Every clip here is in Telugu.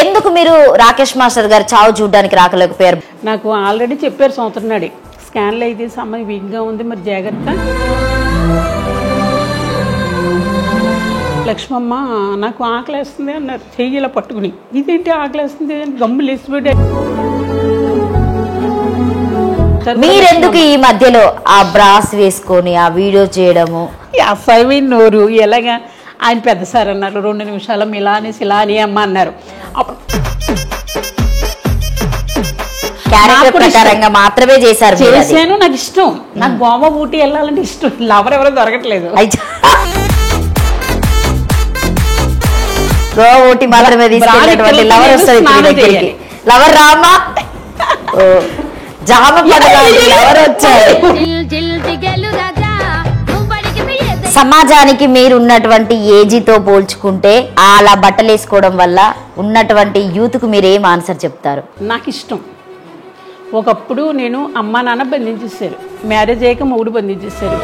ఎందుకు మీరు రాకేష్ మాస్టర్ గారు చావు చూడడానికి రాకలేకపోయారు? నాకు ఆల్రెడీ చెప్పారు సంవత్సరం నాడే, స్కాన్లు అయితే అమ్మాయి వీక్గా ఉంది, మరి జాగ్రత్త. లక్ష్మమ్మ నాకు ఆకలేస్తుంది అన్నారు, చెయ్యి ఇలా పట్టుకుని. ఇదేంటి ఆకలేస్తుంది అని గమ్ములు వేసిపెట్టే. మీరెందుకు ఈ మధ్యలో ఆ బ్రాస్ వేసుకొని ఆ వీడియో చేయడము? అసహ్యమైన నోరు. ఎలాగా ఆయన పెద్ద సార్ అన్నారు, 2 నిమిషాలు ఇలా అనేసి ఇలా అని అమ్మ అన్నారు. క్యారెక్టర్ ప్రకారంగా మాత్రమే చేశారు. చేశాను, నాకు ఇష్టం. నాకు గోవా ఊటీ వెళ్ళాలంటే ఇష్టం. లవర్ ఎవరో దొరకట్లేదు. గోవా ఊటీ మాత్రమే తీసుకెళ్ళినటువంటి లవర్ వస్తుంది. లవర్ రామా జామ లవర్ వచ్చారు. సమాజానికి మీరు ఉన్నటువంటి ఏజీతో పోల్చుకుంటే అలా బట్టలు వేసుకోవడం వల్ల ఉన్నటువంటి యూత్కు మీరు ఏం ఆన్సర్ చెప్తారు? నాకు ఇష్టం. ఒకప్పుడు నేను అమ్మా నాన్న బంధించేశారు, మ్యారేజ్ అయ్యాక మొగుడు బంధించేశారు.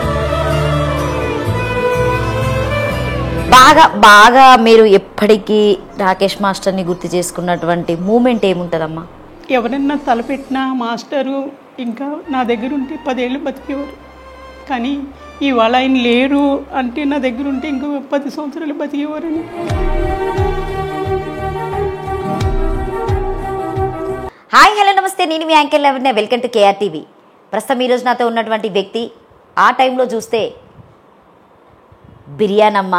బాగా బాగా మీరు ఎప్పటికీ రాకేష్ మాస్టర్ని గుర్తు చేసుకున్నటువంటి మూమెంట్ ఏముంటుందమ్మా? ఎవరైనా తలపెట్టినా మాస్టరు ఇంకా నా దగ్గర ఉంటే 10 ఏళ్ళు బతికేవారు. కానీ ఇవాళ ఆయన లేరు అంటే నా దగ్గర ఉంటే ఇంకో 10 సంవత్సరాలు బతికేవారని. హాయ్ హలో నమస్తే, నేను మీ anchor eleven. Welcome to KR TV. ప్రస్తుతం ఈరోజు నాతో ఉన్నటువంటి వ్యక్తి ఆ టైంలో చూస్తే బిర్యానమ్మ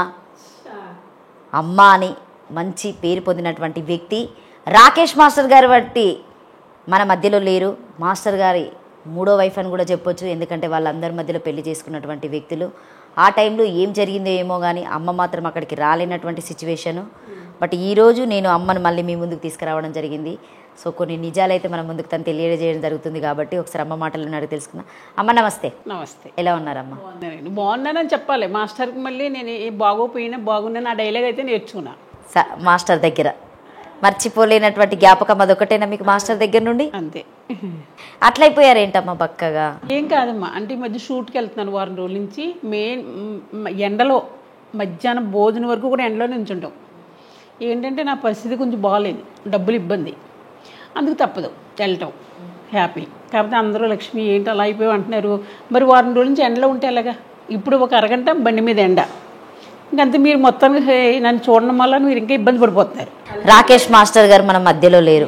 అమ్మ అని మంచి పేరు పొందినటువంటి వ్యక్తి రాకేష్ మాస్టర్ గారు బట్టి మన మధ్యలో లేరు. మాస్టర్ గారి 3వ వైఫ్ అని కూడా చెప్పొచ్చు, ఎందుకంటే వాళ్ళందరి మధ్యలో పెళ్లి చేసుకున్నటువంటి వ్యక్తులు. ఆ టైంలో ఏం జరిగిందో ఏమో కానీ అమ్మ మాత్రం అక్కడికి రాలేనటువంటి సిచ్యువేషను. బట్ ఈరోజు నేను అమ్మను మళ్ళీ మీ ముందుకు తీసుకురావడం జరిగింది. సో కొన్ని నిజాలైతే మన ముందుకు తను తెలియజేయడం జరుగుతుంది కాబట్టి ఒకసారి అమ్మ మాటలను అడిగి తెలుసుకుందాం. అమ్మ నమస్తే. నమస్తే. ఎలా ఉన్నారమ్మ? బాగున్నానని చెప్పాలి. మాస్టర్కి మళ్ళీ నేను బాగోపోయినా బాగున్నాను ఆ డైలాగ్ అయితే నేర్చుకున్నా మాస్టర్ దగ్గర. మర్చిపోలేనటువంటి జ్ఞాపకం అదొకటేనా మీకు మాస్టర్ దగ్గర నుండి? అంతే. అట్లయిపోయారేంటమ్మా బక్కగా? ఏం కాదమ్మా, అంటే ఈ మధ్య షూట్కి వెళ్తున్నాను వారం రోజుల నుంచి. ఎండలో మధ్యాహ్నం భోజనం వరకు కూడా ఎండలో నించుంటాం. ఏంటంటే నా పరిస్థితి కొంచెం బాగాలేదు, డబ్బులు ఇబ్బంది, అందుకు తప్పదు వెళ్ళటం. హ్యాపీ. కాకపోతే అందరూ లక్ష్మి ఏంటి అలా అయిపోయావు అంటున్నారు. మరి వారం రోజుల నుంచి ఎండలో ఉంటే ఎలాగా? ఇప్పుడు ఒక అరగంట బండి మీద ఎండ, ఇంకంతే. మీరు మొత్తానికి నన్ను చూడడం వల్ల మీరు ఇంకా ఇబ్బంది పడిపోతున్నారు. రాకేష్ మాస్టర్ గారు మన మధ్యలో లేరు,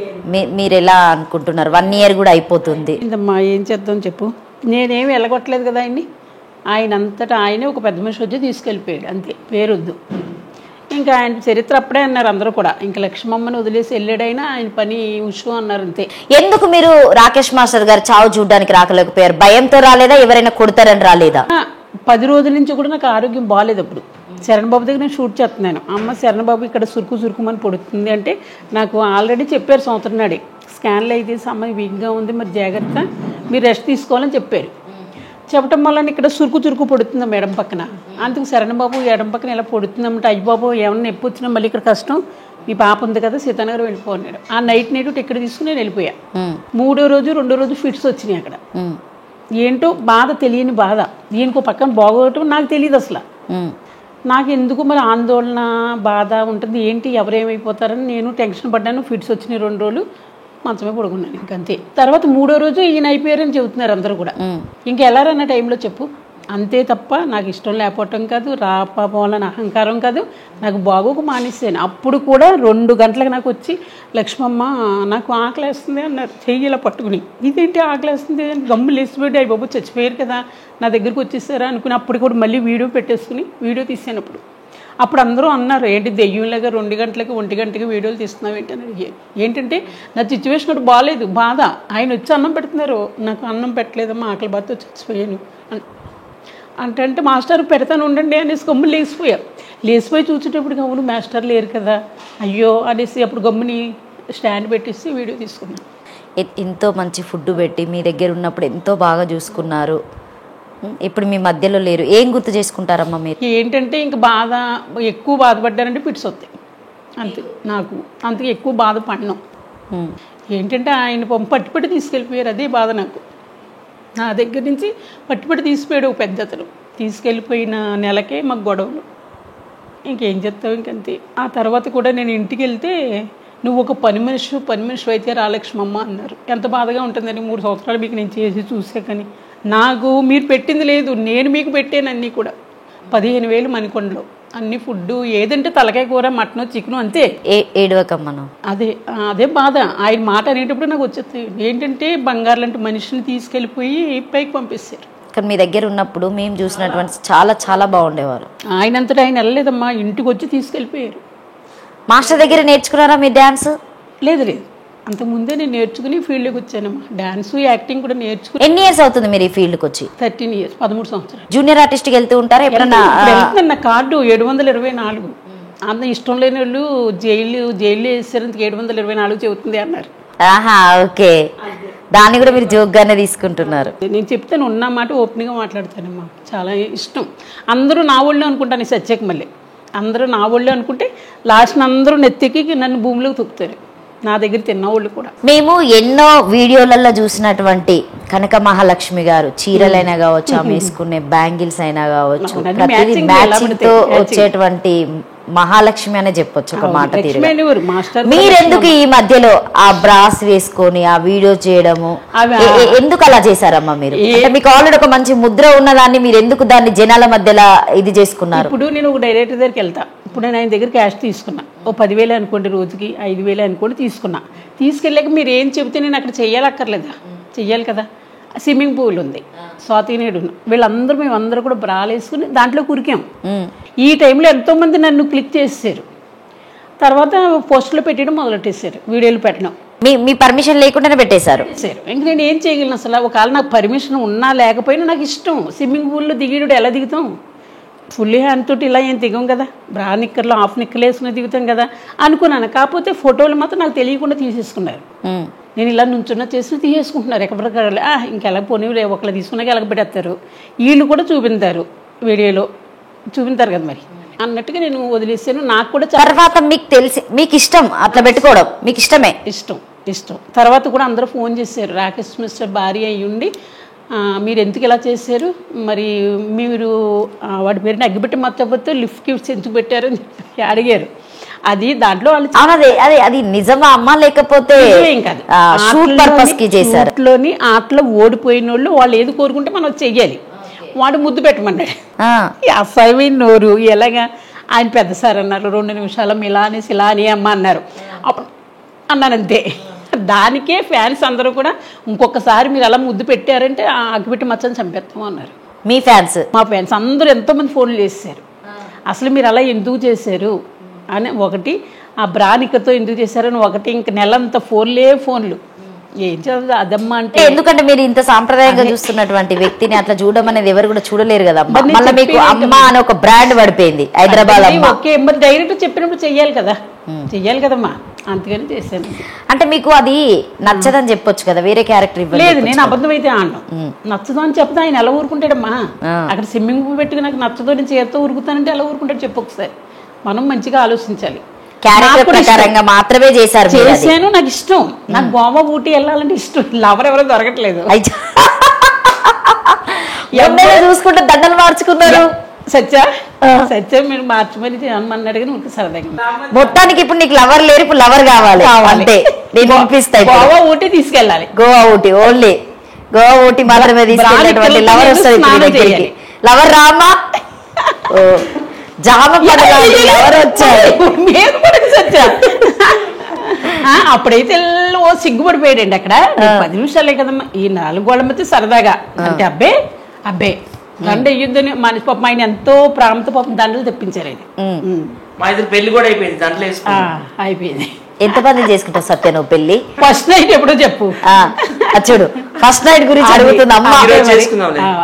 మీరు ఎలా అనుకుంటున్నారు? 1 ఇయర్ కూడా అయిపోతుంది. ఇంతమ్మా ఏం చేద్దాం చెప్పు. నేనేమి వెళ్ళగొట్టలేదు కదా ఆయన్ని. ఆయన అంతటా ఆయనే ఒక పెద్ద మనిషి వచ్చి తీసుకెళ్ళిపోయాడు, అంతే. పేరొద్దు. ఇంకా ఆయన చరిత్ర అప్పుడే అన్నారు అందరూ కూడా. ఇంకా లక్ష్మమ్మని వదిలేసి వెళ్ళాడైనా ఆయన పని ఉషు అన్నారు, అంతే. ఎందుకు మీరు రాకేష్ మాస్టర్ గారు చావు చూడడానికి రాకలేకపోయారు? భయంతో రాలేదా? ఎవరైనా కొడతారని రాలేదా? 10 రోజుల నుంచి కూడా నాకు ఆరోగ్యం బాగాలేదు. అప్పుడు శరణ్ బాబు దగ్గర నేను షూట్ చేస్తున్నాను. అమ్మ శరణ్ బాబు ఇక్కడ సురుకుమని పొడుతుంది అంటే నాకు ఆల్రెడీ చెప్పారు సంవత్సరం నాడే, స్కాన్లు అయితే అమ్మాయి వీక్గా ఉంది, మరి జాగ్రత్త, మీరు రెస్ట్ తీసుకోవాలని చెప్పారు. చెప్పటం వల్ల ఇక్కడ చురుకు పొడుతుందా ఎడం పక్కన. అందుకు శరణ్ బాబు ఎడం పక్కన ఇలా పొడుతుందన్నమాట. అయ్యి బాబు ఏమన్నా నొప్పి వచ్చినా మళ్ళీ ఇక్కడ కష్టం, మీ పాప ఉంది కదా సీతానగర్ వెళ్ళిపోన్నాడు. ఆ నైట్ టికెట్ తీసుకుని నేను వెళ్ళిపోయా. 3వ రోజు 2వ రోజు ఫిట్స్ వచ్చినాయి అక్కడ. ఏంటో బాధ, తెలియని బాధ. దీనికి పక్కన బాగోవటం నాకు తెలియదు అసలు. నాకు ఎందుకు మరి ఆందోళన బాధ ఉంటుంది, ఏంటి ఎవరేమైపోతారని నేను టెన్షన్ పడ్డాను. ఫిట్స్ వచ్చినాయి 2 రోజులు మంచమే పడుకున్నాను, ఇంకంతే. తర్వాత 3వ రోజు ఈయన అయిపోయారని చెబుతున్నారు అందరూ కూడా. ఇంకెళ్ళారన్న టైంలో చెప్పు, అంతే. తప్ప నాకు ఇష్టం లేకపోవటం కాదు, రాపోవాలని అహంకారం కాదు, నాకు బాగోకు మానేసాను. అప్పుడు కూడా 2 గంటలకు నాకు వచ్చి లక్ష్మమ్మ నాకు ఆకలేస్తుంది అన్నారు, చెయ్యి ఇలా పట్టుకుని. ఇదేంటి ఆకలేస్తుంది అని గమ్ములు వేసిపెట్టి అయ్యి బాబు చచ్చిపోయారు కదా నా దగ్గరికి వచ్చేసారా అనుకుని అప్పుడు కూడా మళ్ళీ వీడియో పెట్టేసుకుని వీడియో తీసాను. అప్పుడు అందరూ అన్నారు, ఏంటి దెయ్యంలాగా 2 గంటలకు 1 గంటకి వీడియోలు తీస్తున్నావు ఏంటి అని అడిగారు. ఏంటంటే నా సిచ్యువేషన్ కూడా బాగాలేదు, బాధ. ఆయన వచ్చి అన్నం పెడుతున్నారు, నాకు అన్నం పెట్టలేదమ్మా, ఆకలి బాధతో చచ్చిపోయాను అంటే మాస్టర్ పెడతాను ఉండండి అనేసి గమ్ములు లేచిపోయి చూసేటప్పుడు అవును మాస్టర్ లేరు కదా అయ్యో అనేసి అప్పుడు గమ్ముని స్టాండ్ పెట్టేసి వీడియో తీసుకున్నాను. ఎంతో మంచి ఫుడ్ పెట్టి మీ దగ్గర ఉన్నప్పుడు ఎంతో బాగా చూసుకున్నారు, ఇప్పుడు మీ మధ్యలో లేరు. ఏం గుర్తు చేసుకుంటారమ్మా మీరు? ఏంటంటే ఇంక బాధ, ఎక్కువ బాధపడ్డారంటే పిట్స్ వస్తాయి, అంతే. నాకు అంతకు ఎక్కువ బాధపడినాం. ఏంటంటే ఆయన పట్టుపట్టి తీసుకెళ్ళిపోయారు, అదే బాధ నాకు. నా దగ్గర నుంచి పట్టుపట్టి తీసిపోయాడు ఒక పెద్ద అతను. తీసుకెళ్ళిపోయిన నెలకే మాకు గొడవలు, ఇంకేం చెప్తావు ఇంకంతే. ఆ తర్వాత కూడా నేను ఇంటికి వెళ్తే నువ్వు ఒక పని మనిషి అయితే రాలక్ష్మమ్మ అన్నారు. ఎంత బాధగా ఉంటుందని 3 సంవత్సరాలు మీకు నేను చేసి చూసా, కానీ నాకు మీరు పెట్టింది లేదు, నేను మీకు పెట్టాను అన్నీ కూడా. 15,000 మణికొండలో అన్ని ఫుడ్, ఏదంటే తలకాయ కూర, మటన్, చికెన్ అంతే. ఏడవకమ్మను అదే బాధ. ఆయన మాట అనేటప్పుడు నాకు వచ్చేది ఏంటంటే బంగారు లాంటి మనిషిని తీసుకెళ్ళిపోయి పైకి పంపిస్తారు. కానీ మీ దగ్గర ఉన్నప్పుడు మేము చూసినటువంటి చాలా చాలా బాగుండేవారు. ఆయనంతటా ఆయన వెళ్ళలేదమ్మా, ఇంటికి వచ్చి తీసుకెళ్ళిపోయారు. మాస్టర్ దగ్గర నేర్చుకున్నారా మీ డ్యాన్స్? లేదు, అంతకుముందే నేను నేర్చుకుని ఫీల్డ్కి వచ్చానమ్మా. డాన్స్, యాక్టింగ్ కూడా నేర్చుకుని. ఎన్ని ఇయర్స్ అవుతుంది మీరు ఈ ఫీల్డ్కి వచ్చి? 13 years, 13 సంవత్సరాలు. జూనియర్ ఆర్టిస్ట్కి వెళ్తూ ఉంటారా ఎప్పుడన్నా? నా కార్డు 724. అంత ఇష్టం లేని వాళ్ళు జైలు వేసేసరికి 724 చెబుతుంది అన్నారు. ఆహా, ఓకే. దాన్ని కూడా మీరు జోక్గానే తీసుకుంటున్నారు. నేను చెప్తాను, ఉన్న మాట ఓపెన్గా మాట్లాడతానమ్మా. చాలా ఇష్టం. అందరూ నా ఒళ్ళే అనుకుంటాను. సత్యకి మళ్ళీ అందరూ నా ఒళ్ళే అనుకుంటే లాస్ట్ అందరూ నెత్తికి నన్ను భూమిలోకి తొక్కుతారు. నా దగ్గర తిన్నవాళ్ళు కూడా. మేము ఎన్నో వీడియోలలో చూసినటువంటి కనక మహాలక్ష్మి గారు చీరలైనా కావచ్చు, ఆమె వేసుకునే బ్యాంగిల్స్ అయినా కావచ్చు, ప్రతిదీ మ్యాచింగ్ తో వచ్చేటువంటి మహాలక్ష్మి అనే చెప్పొచ్చు ఒక మాట తీరు. మీరెందుకు ఈ మధ్యలో ఆ బ్రాస్ వేసుకొని ఆ వీడియో చేయడము ఎందుకు అలా చేశారమ్మా మీరు? మీకు ఆల్రెడీ ఒక మంచి ముద్ర ఉన్నదాన్ని మీరు ఎందుకు దాన్ని జనాల మధ్యలో ఇది చేసుకున్నారు? ఇప్పుడు నేను ఒక డైరెక్టర్ దగ్గరికి వెళ్తా. ఇప్పుడు నేను ఆయన దగ్గర క్యాష్ తీసుకున్నా, ఓ 10,000 అనుకోండి, రోజుకి 5,000 అనుకోండి తీసుకున్నా. తీసుకెళ్ళాక మీరు ఏం చెబితే నేను అక్కడ చెయ్యాలక్కర్లేదా? చెయ్యాలి కదా. స్విమ్మింగ్ పూల్ ఉంది, స్వాతినేడు, వీళ్ళందరూ మేమందరూ కూడా బ్రాలు వేసుకుని దాంట్లో కురికాం. ఈ టైంలో ఎంతోమంది నన్ను క్లిక్ చేసేసారు. తర్వాత పోస్టులు పెట్టడం మొదలెట్టేశారు, వీడియోలు పెట్టడం. మీ పర్మిషన్ లేకుండానే పెట్టేశారు. ఇంక నేను ఏం చేయగలను అసలు? ఒకవేళ నాకు పర్మిషన్ ఉన్నా లేకపోయినా నాకు ఇష్టం. స్విమ్మింగ్ పూల్లో దిగేడు ఎలా దిగుతాం? ఫుల్ హ్యాండ్ తోటి ఇలా ఏం దిగం కదా, బ్రా నిక్కర్లు హాఫ్ నిక్కర్లు వేసుకుని దిగుతాం కదా అనుకున్నాను. కాకపోతే ఫోటోలు మాత్రం నాకు తెలియకుండా తీసేసుకున్నారు. నేను ఇలా నుంచున్న చేసి తీసేసుకుంటున్నారు ఎక్కడికక్కడ. ఇంకెలా పోనీ ఒకళ్ళు తీసుకున్నాక ఎలాగ పెట్టేస్తారు, వీళ్ళు కూడా చూపించారు, వీడియోలో చూపించారు కదా మరి అన్నట్టుగా నేను వదిలేసాను. నాకు కూడా తర్వాత మీకు తెలిసి మీకు ఇష్టం అట్లా పెట్టుకోవడం, మీకు ఇష్టమే? ఇష్టం. తర్వాత కూడా అందరూ ఫోన్ చేశారు, రాకేష్ మిస్టర్ భార్య అయ్యుండి మీరు ఎందుకు ఇలా చేశారు, మరి మీరు వాడి పేరుని అగ్గిపెట్టి మర్చిపోతే లిఫ్ట్ గిఫ్ట్స్ ఎందుకు పెట్టారు అని అడిగారు. అది దాంట్లో అది నిజమా అమ్మా లేకపోతే ఆటలో ఓడిపోయిన వాళ్ళు ఏది కోరుకుంటే మనం చెయ్యాలి. వాడు ముద్దు పెట్టమన్నాడు. అసహ్యమైన నోరు, ఎలాగా ఆయన పెద్ద సార్ అన్నారు, 2 నిమిషాలు ఇలా అనేసి ఇలా అని అమ్మ అన్నారు. అప్పుడు అన్నానంతే. దానికే ఫ్యాన్స్ అందరూ కూడా ఇంకొకసారి మీరు అలా ముద్దు పెట్టారంటే అగ్గిపెట్టి మచ్చని చంపేస్తాము అన్నారు. మీ ఫ్యాన్స్? మా ఫ్యాన్స్ అందరూ ఎంతోమంది ఫోన్లు చేశారు. అసలు మీరు అలా ఎందుకు చేశారు అని ఒకటి, ఆ బ్రానికతో ఎందుకు చేశారని ఒకటి, ఇంక నెలంతా ఫోన్లు ఏం చదువు అదమ్మా అంటే. ఎందుకంటే మీరు ఇంత సాంప్రదాయంగా చూస్తున్నటువంటి వ్యక్తిని అట్లా చూడడం అనేది ఎవరు కూడా చూడలేరు కదా. మళ్ళీ మీకు అమ్మ అని ఒక బ్రాండ్ పడిపోయింది హైదరాబాద్. ఓకే, మరి డైరెక్ట్ చెప్పినప్పుడు చెయ్యాలి కదమ్మా, అందుకని చేశాను. అంటే మీకు అది నచ్చదని చెప్పొచ్చు కదా, వేరే క్యారెక్టర్ లేదు. నేను అబద్ధం అయితే ఆడను, నచ్చదు అని చెప్తే ఆయన ఎలా ఊరుకుంటాడమ్మా? అక్కడ స్విమ్మింగ్ పూల్ పెట్టుకుని నాకు నచ్చదు నేను చేత్తో ఊరుకుతానంటే ఎలా ఊరుకుంటాడు చెప్పు ఒకసారి. మనం మంచిగా ఆలోచించాలి. మాత్రమే చేశాను. నాకు ఇష్టం, నాకు గోవా ఊటీ వెళ్ళాలంటే ఇష్టం. లవర్ ఎవరో దొరకట్లేదు. చూసుకుంటే దండలు మార్చుకున్నారు. సత్య మీరు మార్చమని అన్నాడు కానీ ఉంటే సరదాగా. మొత్తానికి ఇప్పుడు నీకు లవర్ లేరు, ఇప్పుడు లవర్ కావాలి. గోవా ఊటీ తీసుకెళ్ళాలి. ఓన్లీ గోవా ఊటీ మాత్రమే తీసుకెళ్ళినటువంటి లవర్ వస్తుంది. లవర్ రామా జామ ఎవరు వచ్చారు? అప్పుడైతే సిగ్గుపడిపోయాడండి. అక్కడ 10 నిమిషాలే కదమ్మా, ఈ 4 గోళ్ళ మధ్య సరదాగా అంటే అబ్బే దండ అయ్యుద్దని మనిషి పాపం ఆయన ఎంతో ప్రాంత పాపం దండలు తెప్పించారు. ఆయన పెళ్లి కూడా అయిపోయింది, అయిపోయింది. ఎంతమంది చేసుకుంటావు సత్య నువ్వు పెళ్లి? ఫస్ట్ నైట్ ఎప్పుడో చెప్పు. చూడు ఫస్ట్ నైట్ గురించి అడుగుతుంది అమ్మ.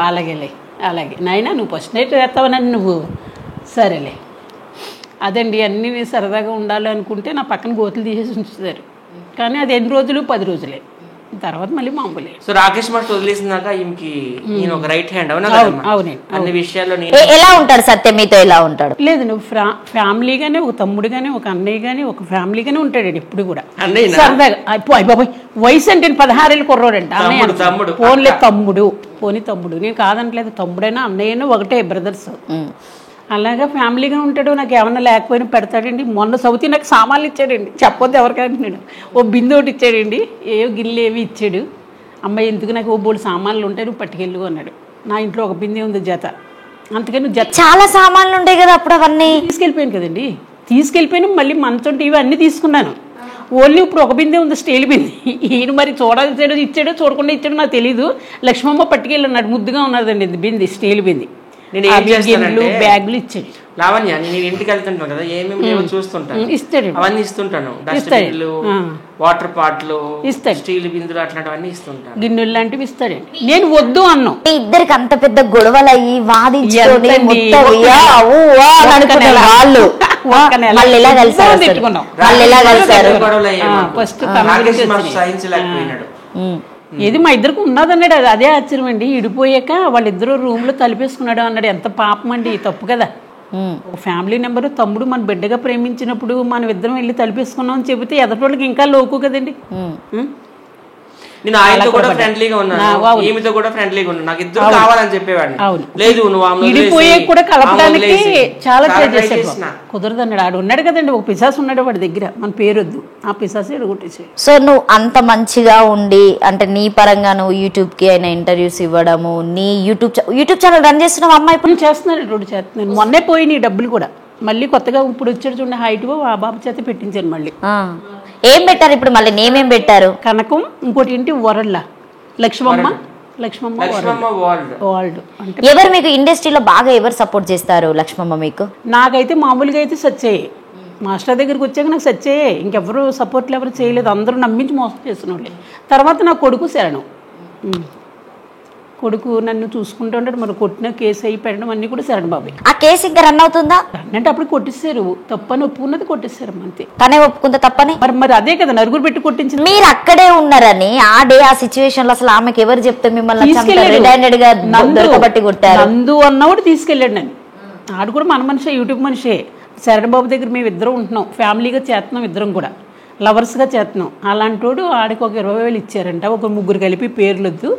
అలాగే నాయన, నువ్వు ఫస్ట్ నైట్ వేస్తావనని నువ్వు సరేలే. అదండి, అన్నీ సరదాగా ఉండాలి అనుకుంటే నా పక్కన గోతులు తీసేసి ఉంచుతారు. కానీ అది 8 రోజులు 10 రోజులే, తర్వాత మళ్ళీ మామూలే. సో రాకేష్ మాస్టర్ వదిలేసినాక ఈమెకి నేను ఒక రైట్ హ్యాండ్ అవునండి. అన్ని విషయాల్లో ఎలా ఉంటాడు సత్య మీతో? ఎలా ఉంటాడు? లేదు, నువ్వు ఫ్యామిలీగానే, ఒక తమ్ముడు గానీ, ఒక అన్నయ్య గానీ, ఒక ఫ్యామిలీగానే ఉంటాడు ఎప్పుడు కూడా సరదాగా. బాబాయ్ వయసు అంటే 16 ఏళ్ళు కుర్రోడంట. పోన్లే తమ్ముడు, పోనీ తమ్ముడు, నేను కాదంటలేదు. తమ్ముడైనా అన్నయ్యనో ఒకటే, బ్రదర్స్. అలాగా ఫ్యామిలీగా ఉంటాడు. నాకు ఏమన్నా లేకపోయినా పెడతాడండి. మొన్న సౌతి నాకు సామాన్లు ఇచ్చాడండి, చెప్పొద్దు ఎవరికైనా. నేను ఓ బిందె ఒకటి ఇచ్చాడండి, గిన్నెలు ఏవి ఇచ్చాడు. అమ్మాయి ఎందుకు నాకు ఓ బోళ్ళు సామాన్లు ఉంటాయి, నువ్వు పట్టుకెళ్ళు అన్నాడు. నా ఇంట్లో ఒక బిందె ఉంది జత, అందుకని జత చాలా సామాన్లు ఉంటాయి కదా అప్పుడు, అవన్నీ తీసుకెళ్ళిపోయాను కదండి. తీసుకెళ్ళిపోయాను, మళ్ళీ మంచం టీవీ అన్నీ తీసుకున్నాను. ఓన్లీ ఇప్పుడు ఒక బిందె ఉంది, స్టీల్ బిందె. ఈయన మరి చూడాల్సాడో ఇచ్చాడో చూడకుండా ఇచ్చాడో నాకు తెలీదు. లక్ష్మమ్మ పట్టుకెళ్ళన్నాడు, ముద్దుగా ఉన్నదండి బిందె, స్టీల్ బిందె. నేను ఏం చేస్తానంటే బ్యాగులు ఇచ్చాడు. లావణ్య, నేను ఇంటికి వెళ్తుంటాను కదా, ఏమేమి చూస్తుంటాను, ఇస్తాడు. అవన్నీ ఇస్తుంటాను. డస్ట్బిన్లు, వాటర్ పాట్లు, ఇస్తాడు. స్టీల్ బిందులు అట్లాంటివన్నీ ఇస్తుంటాను. గిన్నెలు లాంటివి ఇస్తాడండి. నేను వద్దు అన్నాం. మీ ఇద్దరికి అంత పెద్ద గొడవలు అయ్యి వాదించుకొని మొత్తం వాళ్ళు మళ్ళీ ఎలా కలిసారు? వాళ్ళు ఎలా కలిసారు? ఫస్ట్ సహించలేకపోయినాడు. ఏది మా ఇద్దరికి ఉన్నదన్నాడు. అదే ఆశ్చర్యం అండి. ఇడిపోయాక వాళ్ళిద్దరూ రూమ్ లో తలిపేసుకున్నాడు అన్నాడు. ఎంత పాపం అండి, తప్పు కదా. ఒక ఫ్యామిలీ నెంబర్ తమ్ముడు మన బిడ్డగా ప్రేమించినప్పుడు మనం ఇద్దరం వెళ్ళి తలిపేసుకున్నాం అని చెబితే ఎదటోళ్ళకి ఇంకా లోకు కదండి. నేను ఆయనతో కూడా ఫ్రెండ్లీగా ఉన్నాను, ఈమెతో కూడా ఫ్రెండ్లీగా ఉన్నాను. నాకు ఇద్దరు కావాలని చెప్పేవాడిని. లేదు నువ్వు ఇడిపోయే కూడా కలపడానికి చాలా ట్రై చేశాడు, కుదరదు అన్నాడు. ఆడు ఉన్నాడు కదండి, ఒక పిశాసు ఉన్నాడు వాడి దగ్గర, మన పేరొద్దు, ఆ పిశాసు ఎడగొట్టేసాడు. సో నువ్వు అంత మంచిగా ఉండి, అంటే నీ పరంగా నువ్వు యూట్యూబ్ కి అయినా ఇంటర్వ్యూస్ ఇవ్వడము, నీ యూట్యూబ్ ఛానల్ రన్ చేస్తున్నావు అమ్మాయి? ఇప్పుడు చేస్తున్నాడు, రోడ్డు చేస్తున్నాను. మొన్నే పోయి నీ డబ్బులు కూడా మళ్ళీ కొత్తగా ఇప్పుడు వచ్చాడు చూడండి, హైట్ ఆ బాబు చేత పెట్టించాను మళ్ళీ. ఏం పెట్టారు ఇప్పుడు మళ్ళీ? నేమేం పెట్టారు? కనకం, ఇంకోటి ఏంటి వరల్లా, లక్ష్మమ్మ వరల్డ్. అంటే ఎవరు మీకు ఇండస్ట్రీలో బాగా ఎవరు సపోర్ట్ చేస్తారు లక్ష్మమ్మ మీకు? నాకైతే మామూలుగా అయితే సచ్చాయి, మాస్టర్ దగ్గరికి వచ్చాక నాకు సచ్చాయే. ఇంకెవరు సపోర్ట్లు ఎవరు చేయలేదు, అందరూ నమ్మించి మోసం చేస్తున్నాడు. తర్వాత నా కొడుకు శరణం, కొడుకు నన్ను చూసుకుంటూ ఉంటాడు. మరి కొట్టిన కేసు అయి పెట్టడం అన్ని కూడా శరణ్ బాబు. ఆ కేసు ఇంకా రన్ అవుతుందా? అంటే అప్పుడు కొట్టిస్తారు, తప్పని ఒప్పుకున్నది కొట్టిస్తారు అంతే. తనే ఒప్పుకుందా తప్పని? మరి అదే కదా నలుగురు పెట్టి కొట్టించింది. మీరు అక్కడే ఉన్నారని ఆ డే ఆ సిచ్యువేషన్ లో అసలు ఆమెకి ఎవరు చెప్తే మిమ్మల్ని కొట్టారు? నందు అన్నవాడు తీసుకెళ్ళాడు నన్ను. ఆడు కూడా మన మనిషే, యూట్యూబ్ మనిషే. శరణ్ బాబు దగ్గర మేము ఇద్దరం ఉంటున్నాం, ఫ్యామిలీగా చేస్తున్నాం, ఇద్దరం కూడా లవర్స్గా చేస్తున్నాం. అలాంటి వాడు ఆడికి ఒక 20,000 ఇచ్చారంట, ఒక ముగ్గురు కలిపి, పేర్లొద్దు,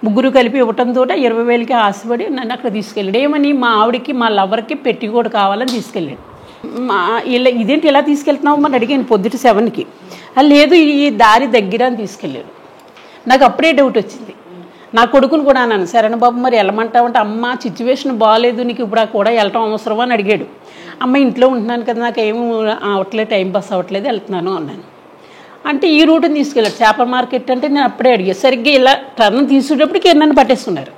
ముగ్గురు కలిపి ఇవ్వటంతో 20,000కి ఆశపడి నన్ను అక్కడ తీసుకెళ్ళాడు. ఏమని మా ఆవిడకి మా లవర్కి పెట్టికోడు కావాలని తీసుకెళ్ళాడు. ఇలా ఇదేంటి ఇలా తీసుకెళ్తున్నావు అని అడిగాను పొద్దుట 7కి. లేదు ఈ దారి దగ్గర అని తీసుకెళ్ళాడు. నాకు అప్పుడే డౌట్ వచ్చింది. నా కొడుకుని కూడా అన్నాను, శరణ్ బాబు మరి వెళ్ళమంటావంటే, అమ్మ సిచ్యువేషన్ బాగాలేదు, నీకు ఇప్పుడు కూడా వెళ్ళటం అవసరమా అని అడిగాడు. అమ్మ ఇంట్లో ఉంటున్నాను కదా, నాకు ఏమీ అవట్లేదు, టైం పాస్ అవ్వట్లేదు, వెళ్తున్నాను అన్నాను. అంటే ఈ రూట్ని తీసుకెళ్ళాడు, చేపల మార్కెట్ అంటే. నేను అప్పుడే అడిగాను, సరిగ్గా ఇలా టర్న్ తీసుకునేటప్పటికి నన్ను పట్టేసుకున్నారు.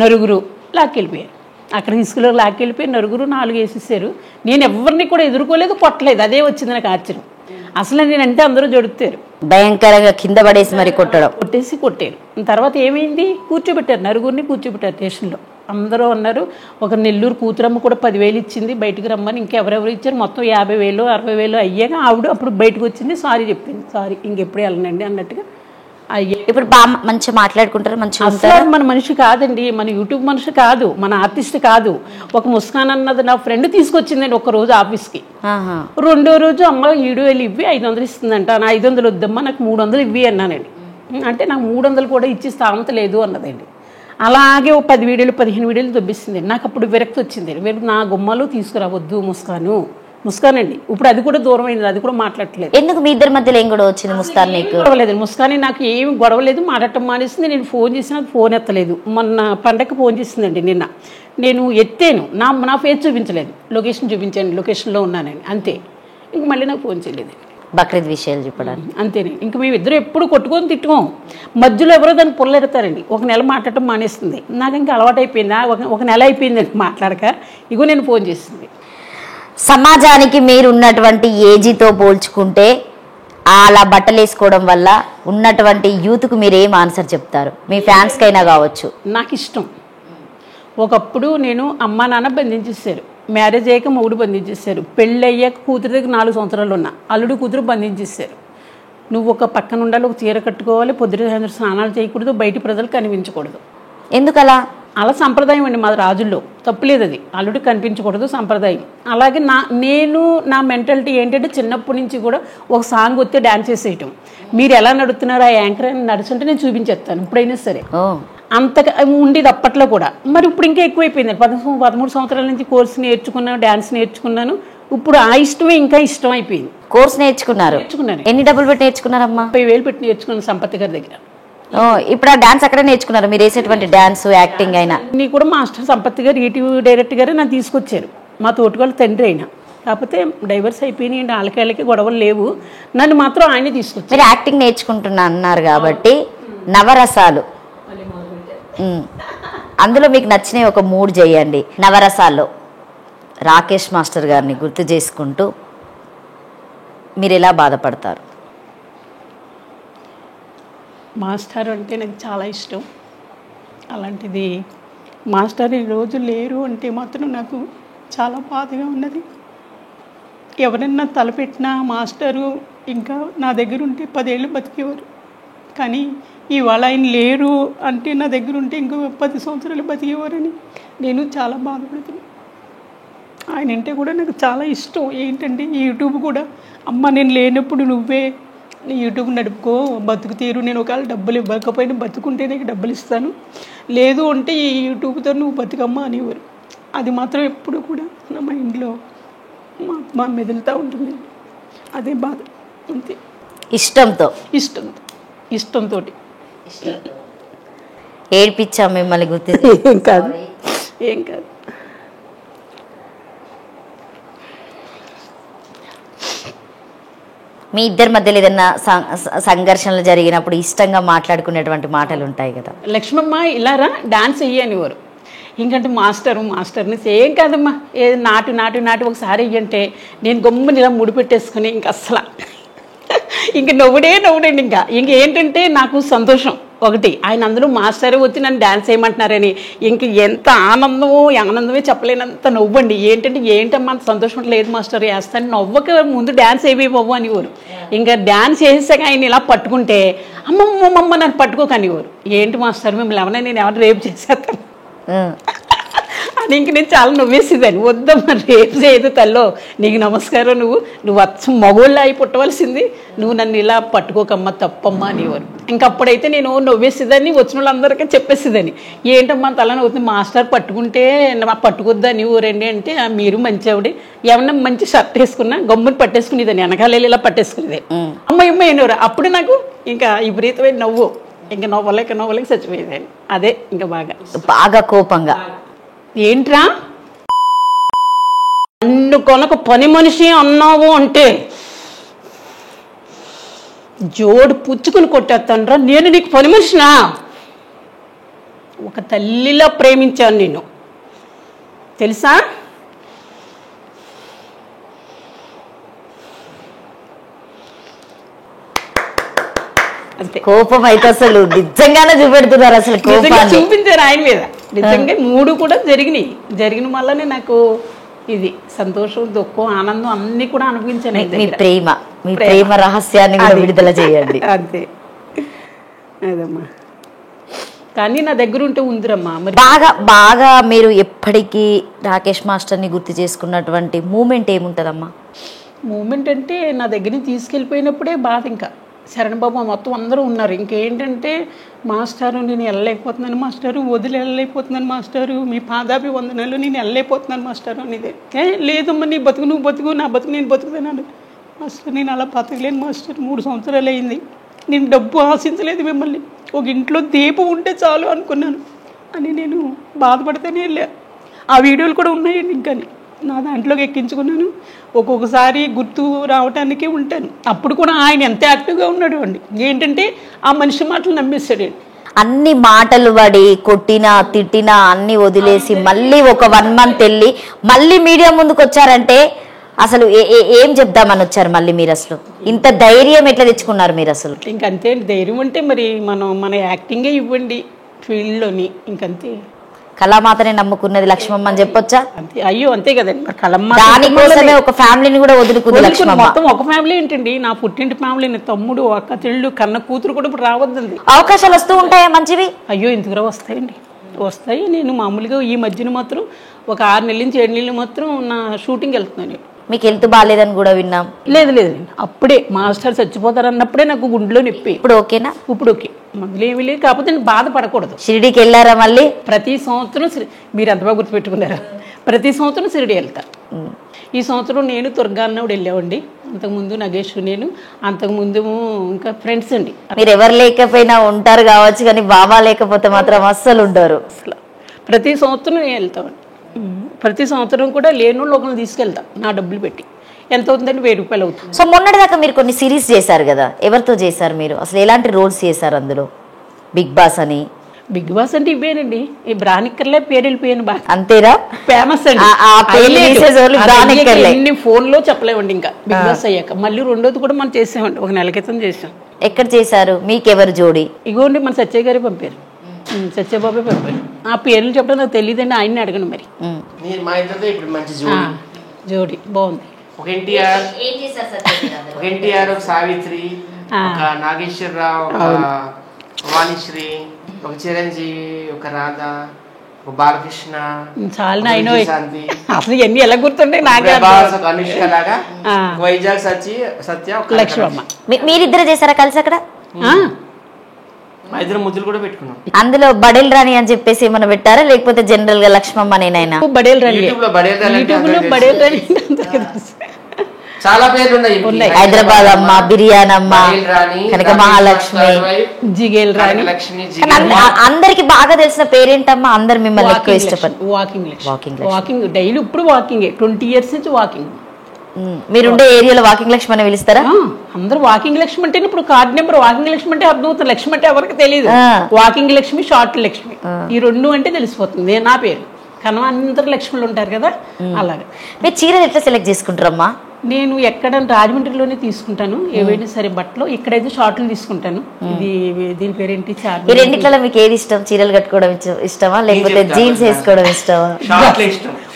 నలుగురు లాక్కెళ్ళిపోయారు, అక్కడ తీసుకెళ్ళి లాక్కెళ్ళిపోయి నలుగురు 4 వేసేసారు. నేను ఎవరిని కూడా ఎదుర్కోలేదు, కొట్టలేదు. అదే వచ్చింది నాకు ఆశ్చర్యం. అసలు నేనంటే అందరూ జడుతారు, భయంకరంగా కింద పడేసి మరి కొట్టారు. తర్వాత ఏమైంది, కూర్చోబెట్టారు, నలుగురిని కూర్చోబెట్టారు స్టేషన్లో. అందరూ అన్నారు, ఒక నెల్లూరు కూతురమ్మ కూడా 10,000 ఇచ్చింది బయటకు రమ్మని, ఇంకెవరెవరు ఇచ్చారు, మొత్తం 50,000 60,000 అయ్యాక ఆవిడ అప్పుడు బయటకు వచ్చింది, సారీ చెప్పింది, సారీ ఇంకెప్పుడు వెళ్ళనండి అన్నట్టుగా అయ్యా. ఇప్పుడు బాగా మంచిగా మాట్లాడుకుంటారు, మంచిగా అసలు మన మనిషి కాదండి, మన యూట్యూబ్ మనిషి కాదు, మన ఆర్టిస్ట్ కాదు. ఒక ముస్కాన్ అన్నది నా ఫ్రెండ్ తీసుకొచ్చిందండి ఒక రోజు ఆఫీస్కి. రెండో రోజు అమ్మ 7,000 ఇవ్వి 500 ఇస్తుందంట. నా 500 వద్దమ్మా, నాకు 300 ఇవ్వి అన్నానండి. అంటే నాకు 300 కూడా ఇచ్చి స్థామత లేదు అన్నదండి. అలాగే ఒక 10 వీడియోలు 15 వీడియోలు దొబ్బిస్తుంది. నాకు అప్పుడు విరక్తి వచ్చింది, మీరు నా గుమ్మలు తీసుకురావద్దు ముస్కాన్ అండి. ఇప్పుడు అది కూడా దూరం అయింది, అది కూడా మాట్లాడట్లేదు. ఎందుకు మీ ఇద్దరి మధ్యలో ఏం గొడవ వచ్చింది? ముస్కాన్ నీకు గొడవలేదు, ముస్కాన్ నాకు ఏమి గొడవలేదు, మాట్లాడటం మానేసింది. నేను ఫోన్ చేసినా ఫోన్ ఎత్తలేదు. మొన్న పండగకి ఫోన్ చేసిందండి నిన్న, నేను ఎత్తాను, నా ఫేస్ చూపించలేదు, లొకేషన్ చూపించాను, లొకేషన్లో ఉన్నానని, అంతే. ఇంక మళ్ళీ నాకు ఫోన్ చేయలేదు. బక్రీద్ విషయాలు చెప్పడానికి అంతేనే. ఇంక మేము ఇద్దరు ఎప్పుడు కొట్టుకొని తిట్టుకోం, మధ్యలో ఎవరో దాన్ని పుల్లెడతారండి. ఒక నెల మాట్లాడటం మానేస్తుంది, నాకు ఇంకా అలవాటు అయిపోయింది. ఒక నెల అయిపోయిందండి మాట్లాడక, ఇగో నేను ఫోన్ చేసింది. సమాజానికి మీరు ఉన్నటువంటి ఏజీతో పోల్చుకుంటే అలా బట్టలు వేసుకోవడం వల్ల ఉన్నటువంటి యూత్కు మీరు ఏం ఆన్సర్ చెప్తారు? మీ ఫ్యాన్స్కైనా కావచ్చు. నాకు ఇష్టం. ఒకప్పుడు నేను అమ్మా నాన్న బంధించేసారు, మ్యారేజ్ అయ్యాక మొగుడు బంధించేసారు, పెళ్ళి అయ్యాక కూతురు దగ్గర 4 సంవత్సరాలు ఉన్నా, అల్లుడు కూతురు బంధించేసారు. నువ్వు ఒక పక్కన ఉండాలి, ఒక చీర కట్టుకోవాలి, పొద్దున స్నానాలు చేయకూడదు, బయట ప్రజలు కనిపించకూడదు. ఎందుకలా? అలా సంప్రదాయం అండి మా రాజుల్లో, తప్పులేదు, అది అల్లుడికి కనిపించకూడదు సంప్రదాయం. అలాగే నా మెంటాలిటీ ఏంటంటే చిన్నప్పటి నుంచి కూడా ఒక సాంగ్ వస్తే డ్యాన్స్ చేసేయటం. మీరు ఎలా నడుస్తున్నారో ఆ యాంకర్ అని నడుచుంటే నేను చూపించేస్తాను ఎప్పుడైనా సరే. అంతగా ఉండేది అప్పట్లో కూడా. మరి ఇప్పుడు ఇంకా ఎక్కువైపోయింది. 13 సంవత్సరాల నుంచి కోర్సు నేర్చుకున్నాను, డ్యాన్స్ నేర్చుకున్నాను. ఇప్పుడు ఆ ఇష్టమే ఇంకా ఇష్టం అయిపోయింది. కోర్స్ నేర్చుకున్నారు? ఎన్ని డబ్బులు పెట్టి నేర్చుకున్నారమ్మా? 30,000 పెట్టి నేర్చుకున్నాను సంపత్ గారి దగ్గర. ఇప్పుడు ఆ డాన్స్ అక్కడే నేర్చుకున్నారు మీరు వేసేటువంటి డాన్స్ యాక్టింగ్ అయినా? నీ కూడా మాస్టర్ సంపత్ గారు ఈటీవీ డైరెక్టర్ గారే నన్ను తీసుకొచ్చారు, మా తోటి వాళ్ళ తండ్రి అయినా. కాకపోతే డైవర్స్ అయిపోయినాయండి, వాళ్ళకి గొడవలు లేవు. నన్ను మాత్రం ఆయనే తీసుకొచ్చారు. మీరు యాక్టింగ్ నేర్చుకుంటున్నా అన్నారు కాబట్టి నవరసాలు అందులో మీకు నచ్చినవి ఒక 3 చేయండి. నవరసాల్లో రాకేష్ మాస్టర్ గారిని గుర్తు చేసుకుంటూ మీరు ఎలా బాధపడతారు? మాస్టర్ అంటే నాకు చాలా ఇష్టం. అలాంటిది మాస్టర్ ఈరోజు లేరు అంటే మాత్రం నాకు చాలా బాధగా ఉన్నది. ఎవరన్నా తలపెట్టినా మాస్టరు ఇంకా నా దగ్గర ఉంటే 10 ఏళ్ళు బతికేవారు. కానీ ఇవాళ ఆయన లేరు అంటే నా దగ్గర ఉంటే ఇంకో 10 సంవత్సరాలు బతికేవారని నేను చాలా బాధపడుతున్నాను. ఆయన అంటే కూడా నాకు చాలా ఇష్టం. ఏంటంటే ఈ యూట్యూబ్ కూడా, అమ్మ నేను లేనప్పుడు నువ్వే యూట్యూబ్ నడుపుకో, బతుకు తీరు, నేను ఒకవేళ డబ్బులు ఇవ్వకపోయినా బతుకుంటే నీకు డబ్బులు ఇస్తాను, లేదు అంటే ఈ యూట్యూబ్తో నువ్వు బతుకమ్మ అనేవారు. అది మాత్రం ఎప్పుడు కూడా నా మైండ్లో మా మెదులుతూ ఉంటుంది. అదే బాధ అంతే. ఇష్టంతో ఏడ్పించా మిమ్మల్ని గుర్తు? ఏం కాదు. మీ ఇద్దరి మధ్యలో ఏదైనా సంఘర్షణలు జరిగినప్పుడు ఇష్టంగా మాట్లాడుకునేటువంటి మాటలు ఉంటాయి కదా? లక్ష్మమ్మ ఇలారా డాన్స్ వెయ్యనివారు. ఇంకంటే మాస్టర్ని ఏం కాదమ్మా, ఏది నాటు ఒకసారి వెయ్యంటే నేను గమ్ముని ఇలా ముడిపెట్టేసుకుని ఇంక అస్సలు ఇంక నవ్వుడండి. ఇంక ఏంటంటే నాకు సంతోషం ఒకటి, ఆయన అందరూ మాస్టరే వచ్చి నన్ను డ్యాన్స్ వేయమంటున్నారని ఇంక ఎంత ఆనందమే చెప్పలేనంత నవ్వండి. ఏంటమ్మా అంత సంతోషం లేదు మాస్టర్ వేస్తాను, నవ్వక ముందు డ్యాన్స్ వేయబోవు అనేవారు. ఇంకా డ్యాన్స్ వేసాక ఆయన ఇలా పట్టుకుంటే అమ్మమ్మ నన్ను పట్టుకోకనివారు. ఏంటి మాస్టర్ మిమ్మల్ని నేను ఎవరైనా రేపు చేసేస్తాను అని ఇంక నేను చాలా నవ్వేసేదాన్ని. వద్దమ్మా రేపు చేయదు తల్లో, నీకు నమస్కారం, నువ్వు అచ్చం మగోళ్ళ అయి పుట్టవలసింది, నువ్వు నన్ను ఇలా పట్టుకోకమ్మా తప్పమ్మా అనేవారు. ఇంకప్పుడైతే నేను నవ్వేసేదాన్ని, వచ్చిన వాళ్ళందరికీ చెప్పేసేదాన్ని. ఏంటమ్మా తల నవ్వుతుంది, మాస్టర్ పట్టుకుంటే పట్టుకొద్దా నీవురండి అంటే మీరు మంచి ఆవిడ, ఏమన్నా మంచి షర్ట్ వేసుకున్నా గమ్ముని పట్టేసుకునేదాన్ని, వెనకాల ఇలా పట్టేసుకునేది అమ్మ అయినవారు. అప్పుడు నాకు ఇంకా విపరీతమైన నవ్వు, ఇంకా నవ్వలేక చచ్చిపోయేదాన్ని. అదే ఇంకా బాగా కోపంగా, ఏంట్రా నన్ను కొనక పని మనిషి అన్నావు అంటే జోడు పుచ్చుకుని కొట్టేస్తానరా, నేను నీకు పని మనిషినా? ఒక తల్లిలా ప్రేమించాను నేను, తెలుసా? అంతే. కోపం అయితే అసలు నిజంగానే చూపెడుతున్నారు, అసలు చూపించారు ఆయన మీద. నిజంగా 3 కూడా జరిగిన వల్లనే నాకు ఇది సంతోషం, దుఃఖం, ఆనందం అన్ని కూడా అనుభవించాను. మీ ప్రేమ రహస్యాన్ని కూడా విడుదల చేయండి. అంతే అదమ్మా. కానీ నా దగ్గర ఉంటే ఉందిరమ్మా. మరి బాగా మీరు ఎప్పటికీ రాకేష్ మాస్టర్ని గుర్తు చేసుకున్నటువంటి మూమెంట్ ఏముంటుందమ్మా? మూమెంట్ అంటే నా దగ్గర నుంచి తీసుకెళ్ళిపోయినప్పుడే బాధ. ఇంకా శరణ్ బాబు మొత్తం అందరూ ఉన్నారు. ఇంకేంటంటే మాస్టారు నేను వెళ్ళలేకపోతున్నాను మాస్టారు, వెళ్ళలేకపోతున్నాను మాస్టారు, మీ పాదాభి వందనాలు, నేను వెళ్ళలేకపోతున్నాను మాస్టారు అనేది. లేదమ్మా నీ బతుకు నువ్వు బతుకు, నా బతుకు నేను బతుకుతున్నాను మాస్టర్. నేను అలా బతకలేను మాస్టర్, 3 సంవత్సరాలు అయింది, నేను డబ్బు ఆశించలేదు మిమ్మల్ని, ఒక ఇంట్లో దీపం ఉంటే చాలు అనుకున్నాను అని నేను బాధపడితేనే వెళ్ళా. ఆ వీడియోలు కూడా ఉన్నాయండి, ఇంకా నా దాంట్లోకి ఎక్కించుకున్నాను. ఒక్కొక్కసారి గుర్తు రావటానికి ఉంటాను. అప్పుడు కూడా ఆయన ఎంత యాక్టివ్గా ఉన్నాడు అండి. ఏంటంటే ఆ మనిషి మాటలు నమ్మేస్తాడు. అన్ని మాటలు పడి కొట్టినా తిట్టినా అన్ని వదిలేసి మళ్ళీ ఒక 1 month వెళ్ళి మళ్ళీ మీడియా ముందుకు వచ్చారంటే అసలు ఏం చెప్దామని వచ్చారు మళ్ళీ మీరు? అసలు ఇంత ధైర్యం ఎట్లా తెచ్చుకున్నారు మీరు? అసలు ఇంకంతే ధైర్యం అంటే మరి మన యాక్టింగే ఇవ్వండి ఫీల్డ్లోని, ఇంకంతే. కళామాతనే నమ్ముకున్నది లక్ష్మమ్మ అని చెప్పొచ్చా? అయ్యో అంతే కదండి. మరి కళమ్మ దానికోసమే ఒక ఫ్యామిలీని కూడా వదులుకుంది లక్ష్మమ్మ. మొత్తం ఒక ఫ్యామిలీ ఏంటండి, నా పుట్టింటి ఫ్యామిలీని, తమ్ముడు, అక్క, చెల్లు, కన్న కూతురు కూడా ఇప్పుడు రావద్దండి. అవకాశాలు వస్తూ ఉంటాయా మంచివి? అయ్యో ఎందుకురా వస్తాయండి, వస్తాయి. నేను మామూలుగా ఈ మధ్యన మాత్రం ఒక 6 నెలల నుంచి 7 నెలలు మాత్రం నా షూటింగ్ వెళ్తున్నాను. మీకు హెల్త్ బాగాలేదని కూడా విన్నాం. లేదు లేదు, అప్పుడే మాస్టర్ చచ్చిపోతారు అన్నప్పుడే నాకు గుండెలో నొప్పి. ఇప్పుడు ఓకేనా? ఇప్పుడు ఓకే, మొదలు ఏమి లేదు. కాకపోతే నేను బాధపడకూడదు. షిరిడీకి వెళ్ళారా మళ్ళీ? ప్రతి సంవత్సరం మీరు ఎంత బాగా గుర్తుపెట్టుకున్నారా, ప్రతి సంవత్సరం షిరిడి వెళ్తా. ఈ సంవత్సరం నేను దుర్గాన్నవుడు వెళ్ళామండి. అంతకుముందు నగేష్, నేను, అంతకుముందు ఇంకా ఫ్రెండ్స్ అండి. మీరు ఎవరు లేకపోయినా ఉంటారు కావచ్చు, కానీ బాబా లేకపోతే మాత్రం అస్సలు ఉండరు. అసలు ప్రతి సంవత్సరం నేను వెళ్తామండి. ప్రతి సంవత్సరం కూడా లేని ఒకరిని తీసుకెళ్తా నా డబ్బులు పెట్టి. ఎంత అవుతుందండి? 1000 రూపాయలు అవుతుంది. సో మొన్నటిదాకా మీరు కొన్ని సిరీస్ చేశారు కదా, ఎవరితో చేశారు మీరు? అసలు ఎలాంటి రోల్స్ చేశారు అందులో? బిగ్ బాస్ అని. బిగ్ బాస్ అంటే ఇవేనండి, ఈ బ్రానిక్కర్లే పేరు వెళ్ళిపోయాను బాగా. అంతేరా? ఫేమస్ అండి. ఎన్ని ఫోన్లో చెప్పలేమండి ఇంకా బిగ్ బాస్ అయ్యాక. మళ్ళీ రెండోది కూడా మనం చేసామండి, ఒక నెల క్రితం చేసాం. ఎక్కడ చేశారు? మీకెవరు జోడి? ఇగోండి మన సత్య గారి పంపారు, సత్యబాబే పంపారు. ఆ పేర్లు చెప్పడం నాకు తెలియదండి, ఆయన్ని అడగండి మరి. జోడి బాగుంది. ఒక ఎన్టీఆర్, ఒక సావిత్రి, ఒక నాగేశ్వరరావు, ఒక వాణిశ్రీ, ఒక చిరంజీవి, ఒక రాధ, ఒక బాలకృష్ణ, చాలా అసలు ఇవన్నీ ఎలా గుర్తుంటాయి నాకే. అనుష్క లాగా వైజాగ్ సత్య, లక్ష్మమ్మ. మీరిద్దరు చేశారా కలిసి అక్కడ? ఇద్దరు ముద్దులు కూడా పెట్టుకున్నాం. అందులో బడేల్ రాణి అని చెప్పేసి ఏమైనా పెట్టారా, లేకపోతే జనరల్ గా లక్ష్మమ్మ నేనైనా? బడేల్ రాణి, బడేల్ రాణి చాలా పేర్లు ఉన్నాయి. హైదరాబాద్ అమ్మ, బిర్యానీ అమ్మ, కనక మహాలక్ష్మి, జిగేల్ రాణి. అందరికి బాగా తెలిసిన పేరేంటమ్మా? అందరు మిమ్మల్ని ఎక్కువ ఇష్టపడి వాకింగ్ డైలీ. ఇప్పుడు వాకింగ్ 20 years నుంచి వాకింగ్. మీరుండే ఏరియాలో వాకింగ్ లక్ష్మి అని పిలుస్తారా? అందరూ వాకింగ్ లక్ష్మి అంటే ఇప్పుడు కార్డ్ నెంబర్ వాకింగ్ లక్ష్మి అంటే అర్థమవుతుంది. లక్ష్మి అంటే ఎవరికి తెలియదు. వాకింగ్ లక్ష్మి, షార్ట్ లక్ష్మి, ఈ 2 అంటే తెలిసిపోతుంది నా పేరు. కానీ అందరు లక్ష్ములు ఉంటారు కదా, అలాగే. మీరు చీరలు ఎట్లా సెలెక్ట్ చేసుకుంటారమ్మా? నేను ఎక్కడ రాజమండ్రిలోనే తీసుకుంటాను ఏవైనా సరే బట్టలు. ఇక్కడైతే షార్ట్లు తీసుకుంటాను. ఇది దీని పేరేంటి? ఈ రెండిట్లలో మీకు ఏది ఇష్టం? చీరలు కట్టుకోవడం ఇష్టమా, లేకపోతే జీన్స్ వేసుకోవడం ఇష్టమా?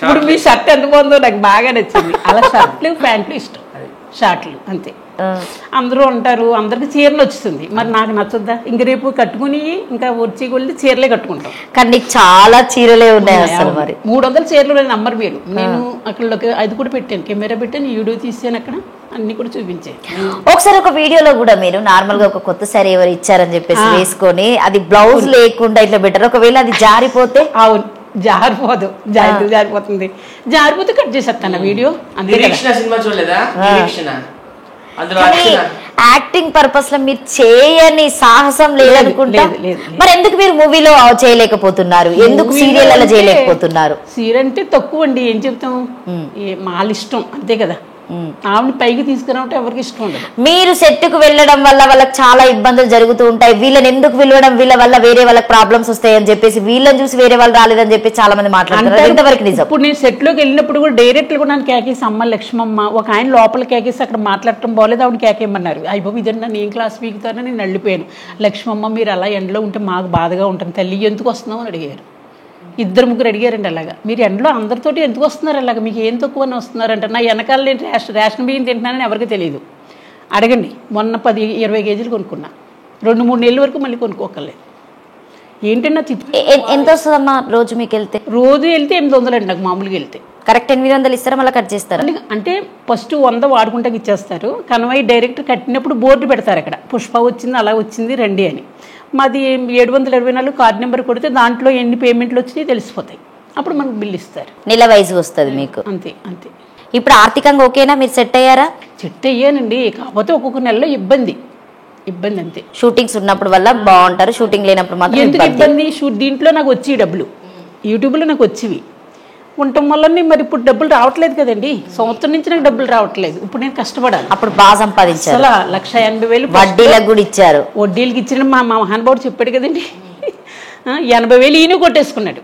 ఇప్పుడు మీ షర్ట్ ఎంత బాగుందో నాకు బాగా నచ్చింది. అలా షర్ట్లు, ప్యాంట్లు ఇష్టం, షార్ట్లు అంతే. అందరూ ఉంటారు, అందరికి చీరలు వస్తుంది, మరి నాకు నచ్చొద్దా? ఇంక రేపు కట్టుకుని ఇంకా వచ్చి కొలిది చీరలే కట్టుకుంటాం. కానీ నీకు చాలా చీరలే ఉన్నాయి అసలు. మరి 300 చీరలు నంబర్ మీరు. నేను అక్కడ అది కూడా పెట్టాను, కెమెరా పెట్టాను, వీడియో తీసాను, అక్కడ అన్ని కూడా చూపించాను. ఒకసారి ఒక వీడియోలో కూడా మీరు నార్మల్ గా ఒక కొత్త సారీ ఎవరు ఇచ్చారని చెప్పేసి వేసుకొని అది బ్లౌజ్ లేకుండా ఇట్లా పెట్టారు. ఒకవేళ అది జారిపోతే? అవును, జారిపోదు, జారిపోతుంది. జారిపోతే కట్ చేసేస్తాను వీడియో. సినిమా చూడలేదా? యాక్టింగ్ పర్పస్ లో మీరు చేయని సాహసం లేదనుకుంటా. మరి ఎందుకు మీరు మూవీలో చేయలేకపోతున్నారు? ఎందుకు సీరియల్ అలా చేయలేకపోతున్నారు? సీరియల్ అంటే తక్కువ అండి, ఏం చెప్తాం, వాళ్ళ ఇష్టం అంతే కదా. ఆవిడ పైకి తీసుకురావటం ఎవరికి ఇష్టం ఉండదు. మీరు సెట్కు వెళ్ళడం వల్ల వాళ్ళకి చాలా ఇబ్బందులు జరుగుతూ ఉంటాయి. వీళ్ళని ఎందుకు పిలవడం, వీళ్ళ వల్ల వేరే వాళ్ళకి ప్రాబ్లమ్స్ వస్తాయని చెప్పేసి, వీళ్ళని చూసి వేరే వాళ్ళు రాలేదని చెప్పి చాలా మంది మాట్లాడుతున్నారు. ఎంతవరకు నిజం? ఇప్పుడు నేను సెట్ లోకి వెళ్ళినప్పుడు కూడా డైరెక్ట్ కూడా నన్ను కేకేసి, అమ్మ లక్ష్మమ్మ, ఒక ఆయన లోపల కేకేసి అక్కడ మాట్లాడటం బాగోలేదు, ఆవిడ కేకేయమన్నారు. అయిపో ఇదంతా నేను క్లాస్ పీకుతానని నేను వెళ్ళిపోయాను. లక్ష్మమ్మ మీరు అలా ఎండలో ఉంటే మాకు బాధగా ఉంటుంది తల్లి, ఎందుకు వస్తున్నావు అని అడిగారు. 2-3 అడిగారండి అలాగా. మీరు ఎండలో అందరితోటి ఎందుకు వస్తున్నారు అలాగా, మీకు ఏం తక్కువని వస్తున్నారంట. నా వెనకాల నేను రేషన్ బియ్యం తింటున్నానని ఎవరికి తెలియదు. అడగండి, మొన్న 10-20 కేజీలు కొనుక్కున్నా, 2-3 నెలల వరకు మళ్ళీ కొనుక్కోకలేదు. ఏంటన్నా ఎంత వస్తుందమ్మా రోజు మీకు వెళ్తే? రోజు వెళ్తే 800 అండి నాకు. మామూలుగా వెళ్తే కరెక్ట్ 800 ఇస్తారా, మళ్ళీ కట్ చేస్తారా? అంటే ఫస్ట్ 100 వాడుకుంటాకి ఇచ్చేస్తారు. కన్వై డైరెక్ట్ కట్టినప్పుడు బోర్డు పెడతారు అక్కడ, పుష్ప వచ్చింది అలా వచ్చింది రండి అని. మాది 724 కార్డ్ నెంబర్ కొడితే దాంట్లో ఎన్ని పేమెంట్లు వచ్చినాయి తెలిసిపోతాయి. అప్పుడు మనకు బిల్ ఇస్తారు. నెల వైజ్ వస్తుంది మీకు. అంతే అంతే. ఇప్పుడు ఆర్థికంగా ఓకేనా? మీరు సెట్ అయ్యారా? సెట్ అయ్యానండి, కాకపోతే ఒక్కొక్క నెలలో ఇబ్బంది అంతే. షూటింగ్స్ ఉన్నప్పుడు వల్ల బాగుంటారు, షూటింగ్ లేనప్పుడు మాత్రం ఎందుకు ఇబ్బంది? దీంట్లో నాకు వచ్చి డబ్బులు, యూట్యూబ్లో నాకు వచ్చేవి ఉండటం వల్లనే మరి ఇప్పుడు డబ్బులు రావట్లేదు కదండి. సంవత్సరం నుంచి నాకు డబ్బులు రావట్లేదు. ఇప్పుడు నేను కష్టపడాలి. అప్పుడు బాగా సంపాదించారు. అసలు 1,80,000 వడ్డీలకు కూడా ఇచ్చారు. వడ్డీలకి ఇచ్చిన మా మహానుభావుడు చెప్పాడు కదండి, 80,000 ఈయన కొట్టేసుకున్నాడు.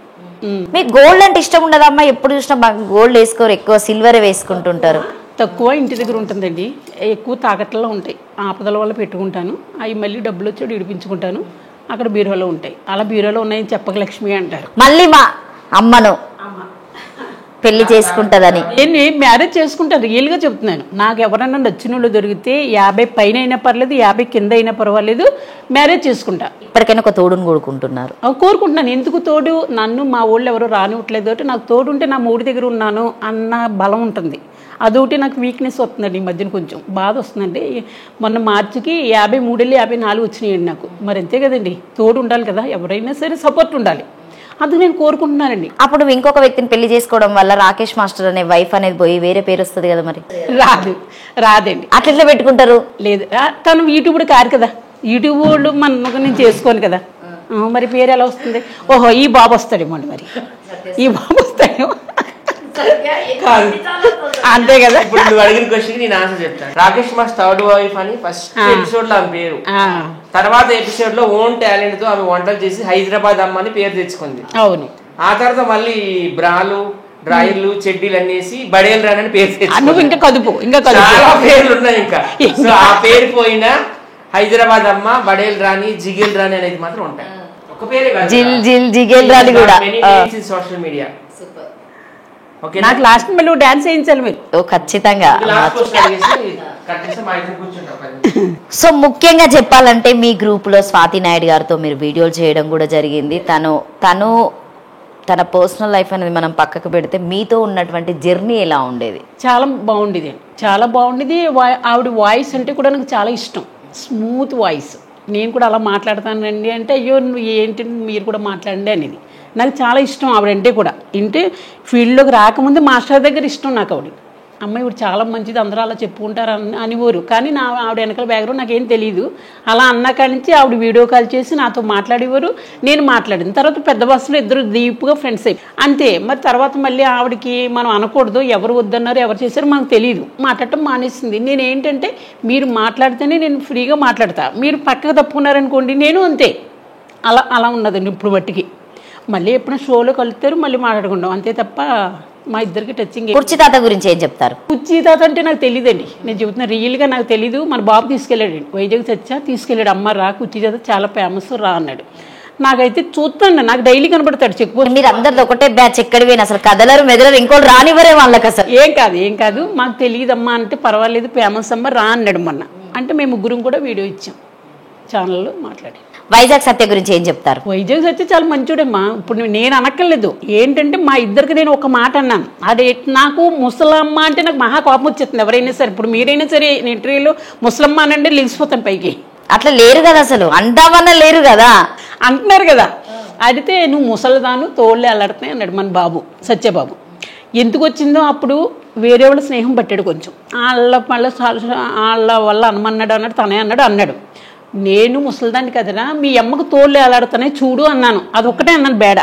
మీకు గోల్డ్ అంటే ఇష్టం ఉండదమ్మా? ఎప్పుడు చూసినా గోల్డ్ వేసుకోరు, ఎక్కువ సిల్వర్ వేసుకుంటుంటారు. తక్కువ ఇంటి దగ్గర ఉంటుందండి, ఎక్కువ తాకట్లలో ఉంటాయి. ఆపదల వల్ల పెట్టుకుంటాను, అవి మళ్ళీ డబ్బులు వచ్చి విడిపించుకుంటాను. అక్కడ బీరోలో ఉంటాయి. అలా బీరోలో ఉన్నాయని చెప్పక లక్ష్మి అంటారు. మళ్ళీ మా అమ్మను పెళ్లి చేసుకుంటదని నేను మ్యారేజ్ చేసుకుంటాను, రియల్గా చెప్తున్నాను. నాకు ఎవరన్నా నచ్చిన వాళ్ళు దొరికితే 50 పైన అయినా పర్లేదు, 50 కింద అయినా పర్వాలేదు, మ్యారేజ్ చేసుకుంటా. ఇప్పటికైనా ఒక తోడును కోరుకుంటున్నారు? కోరుకుంటున్నాను. ఎందుకు తోడు? నన్ను మా ఊళ్ళో ఎవరు రానివ్వట్లేదు కాబట్టి నాకు తోడు ఉంటే నా మూడి దగ్గర ఉన్నాను అన్న బలం ఉంటుంది. అదొకటి నాకు వీక్నెస్ వస్తుందండి ఈ మధ్యన కొంచెం బాధ వస్తుందండి. మొన్న మార్చికి 53 54 వచ్చినాయండి నాకు. మరి అంతే కదండి, తోడు ఉండాలి కదా, ఎవరైనా సరే సపోర్ట్ ఉండాలి, అది నేను కోరుకుంటున్నానండి. అప్పుడు ఇంకొక వ్యక్తిని పెళ్లి చేసుకోవడం వల్ల రాకేష్ మాస్టర్ అనే వైఫ్ అనేది పోయి వేరే పేరు వస్తుంది కదా, మరి రాదండి. అట్లా పెట్టుకుంటారు? లేదు, తను యూట్యూబ్ కాదు కదా, యూట్యూబ్ వాళ్ళు నేను చేసుకోను కదా, మరి పేరు ఎలా వస్తుంది? ఓహో ఈ బాబు వస్తాడేమో, మరి ఈ బాబు వస్తాడేమో, అంతే కదా. ఇప్పుడు నువ్వు అడిగిన క్వశ్చన్ నేను ఆన్సర్ చెప్తాను. రాకేష్ మాస్ థర్డ్ వైఫ్ అని ఫస్ట్ ఎపిసోడ్ లో ఆమె పేరు, తర్వాత ఎపిసోడ్ లో ఓన్ టాలెంట్ తో ఆమె వంటలు చేసి హైదరాబాద్ అమ్మ అని పేరు తెచ్చుకుంది. అవును. ఆ తర్వాత మళ్ళీ బ్రాలు డ్రాయర్లు చెడ్డీలు అనేసి బడేలు రానని పేరు తెచ్చుకుంది. ఇంకా కదుపు, ఇంకా చాలా పేర్లు ఉన్నాయి ఇంకా. సో ఆ పేరు పోయినా హైదరాబాద్ అమ్మ, బడేల్ రాణి, జిగేల్ రాణి అనేది మాత్రం ఉంటాయి. ఒక పేరే కాదు, జిల్ జిల్ జిగేల్ రాణి కూడా సోషల్ మీడియా. నాకు లాస్ట్ మళ్ళీ డాన్స్ చేయించాలి మీరు. ఖచ్చితంగా. సో ముఖ్యంగా చెప్పాలంటే మీ గ్రూప్ లో స్వాతి నాయుడు గారితో మీరు వీడియోలు చేయడం కూడా జరిగింది. తను తన పర్సనల్ లైఫ్ అనేది మనం పక్కకు పెడితే మీతో ఉన్నటువంటి జర్నీ ఎలా ఉండేది? చాలా బాగుండేది, చాలా బాగుండేది. ఆవిడ వాయిస్ అంటే కూడా నాకు చాలా ఇష్టం, స్మూత్ వాయిస్. నేను కూడా అలా మాట్లాడతానండి అంటే, అయ్యో నువ్వు ఏంటి మీరు కూడా మాట్లాడండి అనేది నాకు చాలా ఇష్టం ఆవిడంటే కూడా. ఇంటే ఫీల్డ్లోకి రాకముందు మాస్టర్ దగ్గర ఇష్టం నాకు ఆవిడ. అమ్మాయి ఇప్పుడు చాలా మంచిది, అందరూ అలా చెప్పుకుంటారు అనివారు, కానీ ఆవిడ వెనకాల బ్యాక్గ్రౌండ్ నాకేం తెలియదు. అలా అన్నాక నుంచి ఆవిడ వీడియో కాల్ చేసి నాతో మాట్లాడేవారు, నేను మాట్లాడిన తర్వాత పెద్ద బస్సులో ఇద్దరు డీప్గా ఫ్రెండ్స్ అయిపోయి అంతే. మరి తర్వాత మళ్ళీ ఆవిడకి మనం అనకూడదు, ఎవరు వద్దన్నారు ఎవరు చేశారు మనకు తెలియదు, మాట్లాడటం మానేసింది. నేను ఏంటంటే మీరు మాట్లాడితేనే నేను ఫ్రీగా మాట్లాడతా, మీరు పక్కకు తప్పుకున్నారనుకోండి నేను అంతే. అలా ఉన్నదండి ఇప్పుడు బట్టికి. మళ్ళీ ఎప్పుడైనా షోలో కలుస్తారు మళ్ళీ మాట్లాడుకుంటాం అంతే తప్ప మా ఇద్దరికి టచింగ్. కుర్చీ తాత గురించి ఏం చెప్తారు? కుర్చీ తాత అంటే నాకు తెలియదండి, నేను చెబుతున్నా రియల్గా నాకు తెలీదు. మన బాబు తీసుకెళ్ళాడు, వైజాగ్ చచ్చా తీసుకెళ్ళాడు, అమ్మ రా కుర్చీ తాత చాలా ఫేమస్ రా అన్నాడు. నాకైతే చూస్తాను, నాకు డైలీ కనపడతాడు చెక్ పోస్ట్. మీరు అందరిది ఒకటే బ్యాచ్, ఎక్కడిపోయినా అసలు కదలరు మెదలరు, ఇంకోటి రానివ్వరే వాళ్ళకి అసలు. ఏం కాదు మాకు తెలియదమ్మా అంటే పర్వాలేదు ఫేమస్ అమ్మ రా అన్నాడు మొన్న. అంటే మేము ముగ్గురం కూడా వీడియో ఇచ్చాం ఛానల్లో మాట్లాడి. వైజాగ్ సత్య గురించి ఏం చెప్తారు? వైజాగ్ సత్య చాలా మంచోడమ్మా. ఇప్పుడు నేను అనక్కర్లేదు, ఏంటంటే మా ఇద్దరికి నేను ఒక మాట అన్నాను, అదే నాకు ముసలమ్మ అంటే నాకు మహా కోపం వచ్చేస్తుంది ఎవరైనా సరే. ఇప్పుడు మీరైనా సరే ఇంటర్వ్యూలో ముసలమ్మ అనంటే లేచిపోతాను పైకి. అట్లా లేరు కదా అసలు, అంటామన్నా లేరు కదా, అంటున్నారు కదా. అడిగితే నువ్వు ముసలిదాను తోళ్ళే అల్లాడుతున్నాయి అన్నాడు మన బాబు సత్యబాబు. ఎందుకు వచ్చిందో అప్పుడు వేరే వాళ్ళ స్నేహం పట్టాడు కొంచెం, వాళ్ళ వల్ల అనమన్నాడు అన్నాడు, తనే అన్నాడు. నేను ముసలిదాన్ని కదరా, మీ అమ్మకు తోళ్ళు ఎలాడుతున్నాయి చూడు అన్నాను, అదొక్కటే అన్నాను బేడ.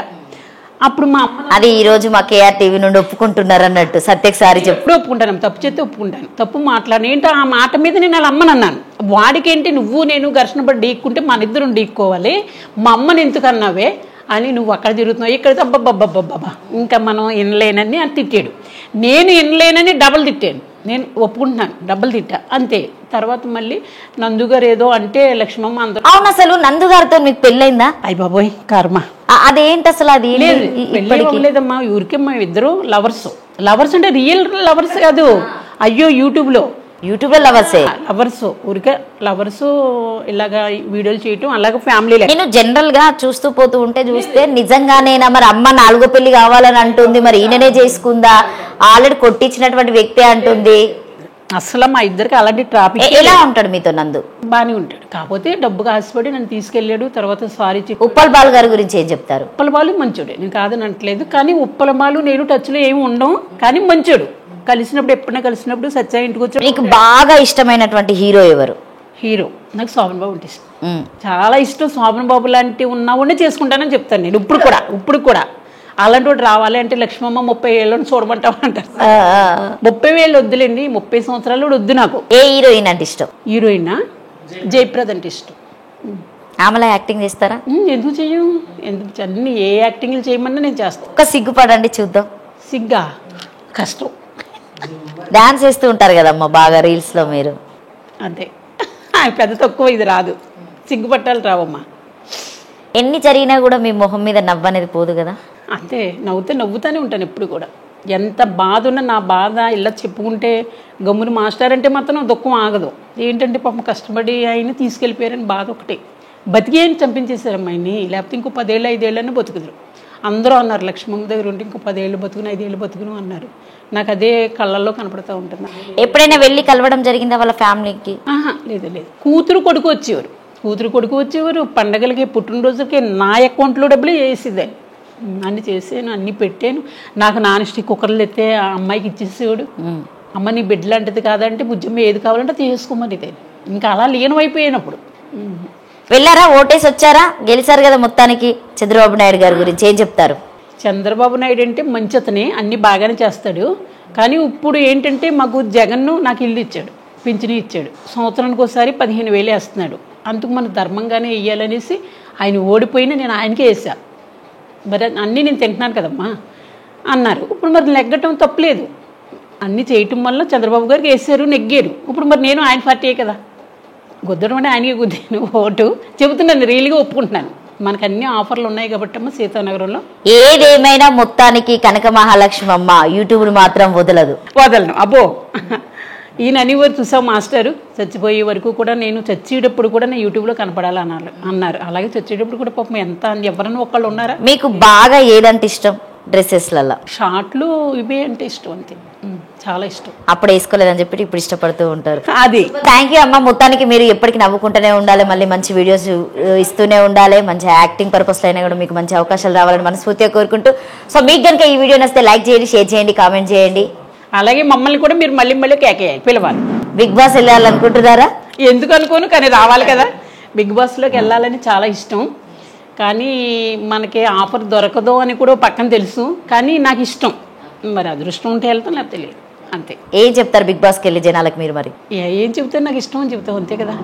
అప్పుడు మా అమ్మ అది ఈ రోజు మా కేఆర్ టీవీ నుండి ఒప్పుకుంటున్నారు అన్నట్టు సత్యకి సారి ఎప్పుడు ఒప్పుకుంటాను, తప్పు చేస్తే ఒప్పుకుంటాను, తప్పు మాట్లాడి ఏంటో ఆ మాట మీద నేను వాళ్ళ అమ్మని అన్నాను. వాడికేంటి నువ్వు నేను ఘర్షణ పడి డీక్కుంటే మన ఇద్దరం డీక్కోవాలి, మా అమ్మని ఎందుకు అన్నావే అని నువ్వు అక్కడ తిరుగుతున్నావు ఇక్కడ అబ్బబ్బబ్బబ్బబ్బా ఇంకా మనం వినలేనని అని తిట్టాడు. నేను వినలేనని డబల్ తిట్టాను, నేను ఒప్పుకుంటున్నాను డబ్బులు తిట్టా అంతే. తర్వాత మళ్ళీ నందుగారు ఏదో అంటే లక్ష్మమ్మ అందరూ. అవును, అసలు నందుగారితో మీకు పెళ్ళైందా? అయ్య బాబోయ్ కర్మ, అదేంటి అసలు? అది లేదమ్మా, ఊరికే మా ఇద్దరు లవర్స్ అంటే రియల్ లవర్స్ కాదు, అయ్యో యూట్యూబ్ లో లవర్స్ ఊరికే లవర్స్ ఇలాగా వీడియోలు చేయటం అలాగే ఫ్యామిలీ. నేను జనరల్ గా చూస్తూ పోతూ చూస్తే నిజంగానేనా మరి అమ్మ 4వ పెళ్లి కావాలని అంటుంది, మరి ఈయననే చేసుకుందా, ఆల్రెడీ కొట్టించినటువంటి వ్యక్తి అంటుంది. అసలు మా ఇద్దరికి అలాంటి ట్రాఫిక్. ఎలా ఉంటాడు మీతో నందు? బానే ఉంటాడు, కాకపోతే డబ్బుగా ఆశపడి నన్ను తీసుకెళ్ళాడు. తర్వాత సారీ ఉప్పల్ బాలు గారి గురించి ఏం చెప్తారు? ఉప్పల్ బాలు మంచోడే, నేను కాదని అనట్లేదు, కానీ ఉప్పల్ బాలు నేను టచ్ లో ఏమి ఉండవు, కానీ మంచోడు. కలిసినప్పుడు ఎప్పుడైనా కలిసినప్పుడు సత్య ఇంటికి వచ్చి. మీకు బాగా ఇష్టమైనటువంటి హీరో ఎవరు? హీరో నాకు శోభన్ బాబు అంటే ఇష్టం, చాలా ఇష్టం. శోభన్ బాబు లాంటి ఉన్నవాడినే చేసుకుంటానని చెప్తాను నేను ఇప్పుడు కూడా. అలాంటి వాడు రావాలి అంటే లక్ష్మమ్మ 30 ఏళ్ళని చూడమంటావు అంటారు. 30 ఏళ్ళు వద్దులేండి, 30 సంవత్సరాలు వద్దు నాకు. ఏ హీరోయిన్ అంటే ఇష్టం? హీరోయిన్ జయప్రద అంటే ఇష్టం. ఆమెలా యాక్టింగ్ చేస్తారా? ఎందుకు చెయ్యం, ఎందుకు అన్ని ఏ యాక్టింగ్లు చేయమన్నా నేను చేస్తాను. ఒక సిగ్గుపడండి చూద్దాం. సిగ్గా కష్టం, డాన్స్ వేస్తూ ఉంటారు కదమ్మా బాగా రీల్స్ లో మీరు. అంతే పెద్ద తక్కువ ఇది రాదు, సిగ్గుపట్టాలి రావమ్మా. ఎన్ని జరిగినా కూడా మీ మొహం మీద నవ్వు అనేది పోదు కదా? అంతే, నవ్వుతానే ఉంటాను ఎప్పుడు కూడా. ఎంత బాధ ఉన్నా నా బాధ ఇలా చెప్పుకుంటే గమ్ముని మాస్టర్ అంటే మాత్రం దుఃఖం ఆగదు. ఏంటంటే పాపం కష్టపడి ఆయన తీసుకెళ్ళిపోయారని బాధ ఒకటే. బతికి ఆయన చంపించేశారు అమ్మాయిని, లేకపోతే ఇంకో 10 ఏళ్ళు 5 ఏళ్ళని బతుకుదురు. అందరూ అన్నారు లక్ష్మమ్మ దగ్గర ఉంటే ఇంకో 10 ఏళ్ళు బతుకును 5 ఏళ్ళు బతుకును అన్నారు. నాకు అదే కళ్ళల్లో కనపడుతూ ఉంటుంది. ఎప్పుడైనా వెళ్ళి కలవడం జరిగిందా వాళ్ళ ఫ్యామిలీకి? లేదు లేదు, కూతురు కొడుకు వచ్చేవారు పండగలకి పుట్టినరోజులకి నా అకౌంట్లో డబ్బులు వేసేదాన్ని. అన్ని చేసాను, అన్ని పెట్టాను. నాకు నాన్ స్టిక్ కుక్కర్లు ఎత్తే ఆ అమ్మాయికి ఇచ్చేసేవాడు. అమ్మ నీ బిడ్డ లాంటిది కాదంటే బుజ్జమ్మ ఏది కావాలంటే తీసుకోమని ఇదే. ఇంకా అలా లీనమైపోయినప్పుడు వెళ్ళారా, ఓటేసి వచ్చారా, గెలిచారు కదా మొత్తానికి. చంద్రబాబు నాయుడు గారి గురించి ఏం చెప్తారు? చంద్రబాబు నాయుడు అంటే మంచి అతనే, అన్నీ బాగానే చేస్తాడు. కానీ ఇప్పుడు ఏంటంటే మాకు జగన్ను నాకు ఇల్లు ఇచ్చాడు, పింఛను ఇచ్చాడు, సంవత్సరానికి ఒకసారి 15,000 వేస్తున్నాడు. అందుకు మనకు ధర్మంగానే వేయాలనేసి ఆయన ఓడిపోయినా నేను ఆయనకే వేసా. మరి అన్నీ నేను తింటున్నాను కదమ్మా అన్నారు. ఇప్పుడు మరి నెగ్గటం తప్పలేదు, అన్నీ చేయటం వల్ల చంద్రబాబు గారికి వేసారు, నెగ్గారు. ఇప్పుడు మరి నేను ఆయన పార్టీయే కదా, గుద్దడం అంటే ఆయనకే గుద్దాను ఓటు. చెబుతున్నాను, రియల్గా ఒప్పుకుంటున్నాను. మనకు అన్ని ఆఫర్లు ఉన్నాయి కాబట్టి అమ్మ సీతానగరంలో. ఏదేమైనా మొత్తానికి కనక మహాలక్ష్మి అమ్మ యూట్యూబ్ను మాత్రం వదలను. అబ్బో, ఈయన అనేవారు చూసావు మాస్టరు, చచ్చిపోయే వరకు కూడా నేను చచ్చేటప్పుడు కూడా నేను యూట్యూబ్లో కనపడాలి అన్నారు. అలాగే చచ్చేటప్పుడు కూడా పాపం ఎంత ఎవరైనా ఒకళ్ళు ఉన్నారా? మీకు బాగా ఏదంటే ఇష్టం డ్రెస్సెస్లలో? షార్ట్లు ఇవే అంటే ఇష్టం, అంతే, చాలా ఇష్టం. అప్పుడు వేసుకోలేదని చెప్పి ఇప్పుడు ఇష్టపడుతూ ఉంటారు. అది థ్యాంక్ యూ అమ్మ. మొత్తానికి మీరు ఎప్పటికీ నవ్వుకుంటూనే ఉండాలి, మళ్ళీ మంచి వీడియోస్ ఇస్తూనే ఉండాలి, మంచి యాక్టింగ్ పర్పస్లో అయినా కూడా మీకు మంచి అవకాశాలు రావాలని మనస్ఫూర్తిగా కోరుకుంటూ, సో మీకు కనుక ఈ వీడియో నచ్చితే లైక్ చేయండి, షేర్ చేయండి, కామెంట్ చేయండి. అలాగే మమ్మల్ని కూడా మీరు మళ్ళీ మళ్ళీ కేకేయాలి, పిలవాలి. బిగ్ బాస్ వెళ్ళాలనుకుంటున్నారా? ఎందుకు అనుకోను, కానీ రావాలి కదా. బిగ్ బాస్లోకి వెళ్ళాలని చాలా ఇష్టం, కానీ మనకి ఆఫర్ దొరకదు అని కూడా పక్కన తెలుసు. కానీ నాకు ఇష్టం, మరి అదృష్టం ఉంటే వెళ్తాం, లేకపోతే లేదు, అంతే. ఏం చెప్తారు బిగ్ బాస్కి వెళ్ళి జనాలకు మీరు? మరి ఏం చెప్తాను, నాకు ఇష్టం అని చెప్తాం, అంతే కదా.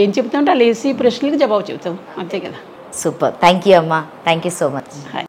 ఏం చెప్తామంటే వాళ్ళు వేసి ప్రశ్నలకు జవాబు చెప్తాం, అంతే కదా. సూపర్, థ్యాంక్ యూ అమ్మా, థ్యాంక్ యూ సో మచ్.